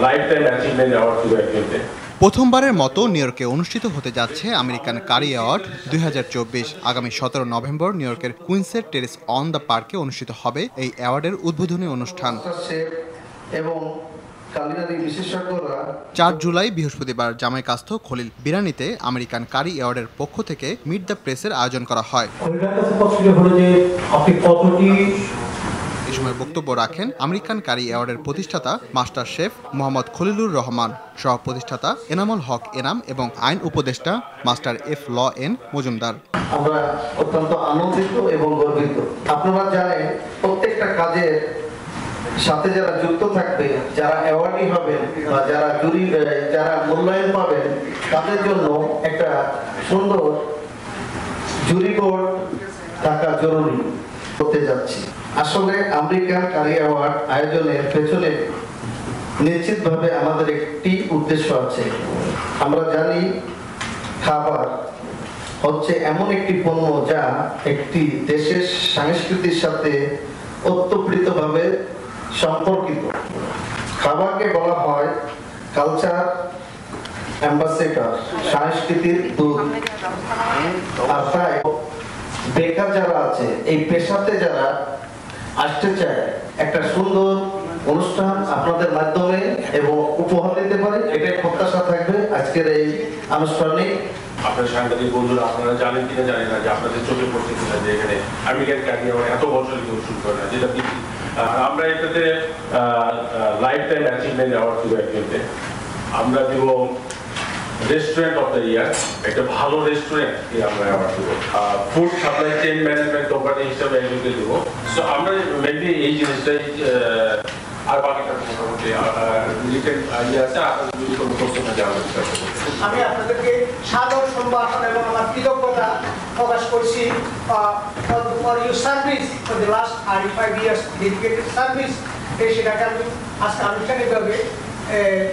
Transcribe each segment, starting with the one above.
Life time achievement award দিব একজনকে। প্রথমবারের মতো নিউ ইয়র্কে অনুষ্ঠিত হতে যাচ্ছে আমেরিকান কারি অ্যাওয়ার্ড 2024। আগামী 17 নভেম্বর নিউ ইয়র্কের কুইন্সের টেরেস অন দ্য পার্কে অনুষ্ঠিত হবে এই অ্যাওয়ার্ডের উদ্বোধনী অনুষ্ঠান। 4 জুলাই বৃহস্পতিবার জামাইকাস্থ খলিল বিরানীতে আমেরিকান কারি অ্যাওয়ার্ডের পক্ষ থেকে মিট দ্য প্রেসের আয়োজন করা হয়। এ সময় বক্তব্য রাখেন আমেরিকান কারি অ্যাওয়ার্ডের প্রতিষ্ঠাতা মাস্টার শেফ মোহাম্মদ খলিলুর রহমান, সহ প্রতিষ্ঠাতা এনামুল হক এনাম এবং আইন উপদেষ্টা মাস্টার এফ ল এন মজুমদার। আমরা অত্যন্ত আনন্দিত এবং গর্বিত। আপনারা জানেন প্রত্যেকটা কাজের সাথে যারা যুক্ত থাকবে, যারা অ্যাওয়ার্ডি হবেন বা যারা মূল্যায়ন পাবেন, তাদের জন্য একটা সুন্দর জুরি বোর্ড থাকা জরুরি হতে যাচ্ছে। আসলে আমেরিকান কারি অ্যাওয়ার্ড আয়োজনের পেছনে নিশ্চিতভাবে আমাদের একটি উদ্দেশ্য আছে। আমরা জানি খাবার হচ্ছে এমন একটি পণ্য যা একটি দেশের সংস্কৃতির সাথে ওতপ্রোতভাবে সম্পর্কিত। খাবারকে বলা হয় কালচার অ্যাম্বাসেডর, সংস্কৃতির দূত। আর তাই বেকার যারা আছে, এই পেশাতে যারা আসতে চায়, একটা সুন্দর অনুষ্ঠান আপনাদের মাধ্যমে এবং উপহার দিতে পারে, এটাই প্রত্যাশা থাকবে আজকের এই আনুষ্ঠানিক। আপনার সাংবাদিক বন্ধুরা আপনারা জানেন কিনা জানি না যে আপনাদের চোখে পড়ছে কিনা যে এখানে আমেরিকান কারি অ্যাওয়ার্ড এত বছর কেউ শুরু করে না, যেটা আমরা এটাতে লাইফ টাইম অ্যাচিভমেন্ট অ্যাওয়ার্ড দিব একজনকে। আমরা দিব রেস্টুরেন্ট অফ দ্য ইয়ার, একটা ভালো রেস্টুরেন্টকে আমরা অ্যাওয়ার্ড দেবো। Food supply chain management company হিসাবে একজনকে দেবো। সো আমরা মেনলি এই জিনিসটাই, আর বাকিটা মোটামুটি রিটেন ইয়ে আছে। আপনাদের যদি কোনো প্রশ্ন থাকে আমি আপনাদেরকে সাদর সম্ভাষণ এবং আমার কৃতজ্ঞতা প্রকাশ করছি for your service for the last 35 years dedicated service. সেটাকে আমি আজকে আনুষ্ঠানিকভাবে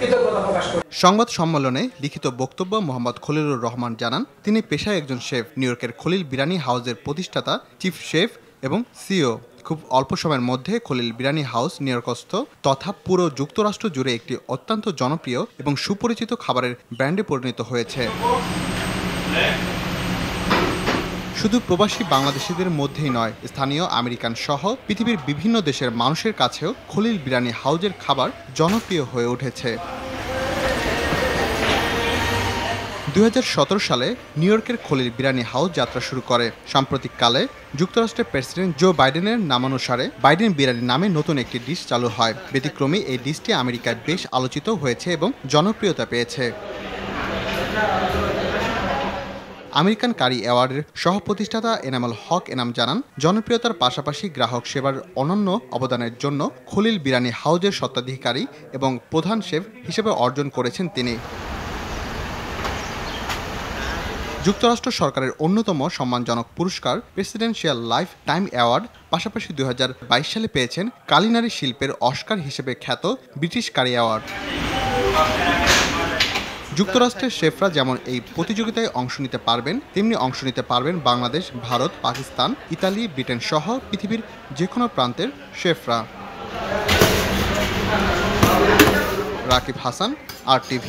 কৃতজ্ঞতা প্রকাশ করি। সংবাদ সম্মেলনে লিখিত বক্তব্য মোহাম্মদ খলিলুর রহমান জানান, তিনি পেশায় একজন শেফ, নিউ ইয়র্কের খলিল বিরানী হাউসের প্রতিষ্ঠাতা, চিফ শেফ এবং সিও। খুব অল্প সময়ের মধ্যে খলিল বিরানী হাউস নিউ ইয়র্কস্থ তথা পুরো যুক্তরাষ্ট্র জুড়ে একটি অত্যন্ত জনপ্রিয় এবং সুপরিচিত খাবারের ব্র্যান্ডে পরিণত হয়েছে। শুধু প্রবাসী বাংলাদেশিদের মধ্যেই নয়, স্থানীয় আমেরিকান সহ পৃথিবীর বিভিন্ন দেশের মানুষের কাছেও খলিল বিরানী হাউজের খাবার জনপ্রিয় হয়ে উঠেছে। 2017 সালে নিউ ইয়র্কের খলিল বিরানী হাউস যাত্রা শুরু করে। সাম্প্রতিককালে যুক্তরাষ্ট্রের প্রেসিডেন্ট জো বাইডেনের নামানুসারে বাইডেন বিরিয়ানি নামে নতুন একটি ডিশ চালু হয়। ব্যতিক্রমী এই ডিশটি আমেরিকায় বেশ আলোচিত হয়েছে এবং জনপ্রিয়তা পেয়েছে। আমেরিকান কারি অ্যাওয়ার্ডের সহ প্রতিষ্ঠাতা এনামুল হক এনাম জানান, জনপ্রিয়তার পাশাপাশি গ্রাহক সেবার অনন্য অবদানের জন্য খলিল বিরানী হাউজের স্বত্বাধিকারী এবং প্রধান শেফ হিসেবে অর্জন করেছেন তিনি। যুক্তরাষ্ট্র সরকারের অন্যতম সম্মানজনক পুরস্কার প্রেসিডেন্সিয়াল লাইফ টাইম অ্যাওয়ার্ড, পাশাপাশি 2022 সালে পেয়েছেন কালিনারি শিল্পের অস্কার হিসেবে খ্যাত ব্রিটিশ কারি অ্যাওয়ার্ড। যুক্তরাষ্ট্রের শেফরা যেমন এই প্রতিযোগিতায় অংশ নিতে পারবেন, তেমনি অংশ নিতে পারবেন বাংলাদেশ, ভারত, পাকিস্তান, ইতালি, ব্রিটেন সহ পৃথিবীর যে কোনো প্রান্তের শেফরা। রাকিব হাসান, RTV।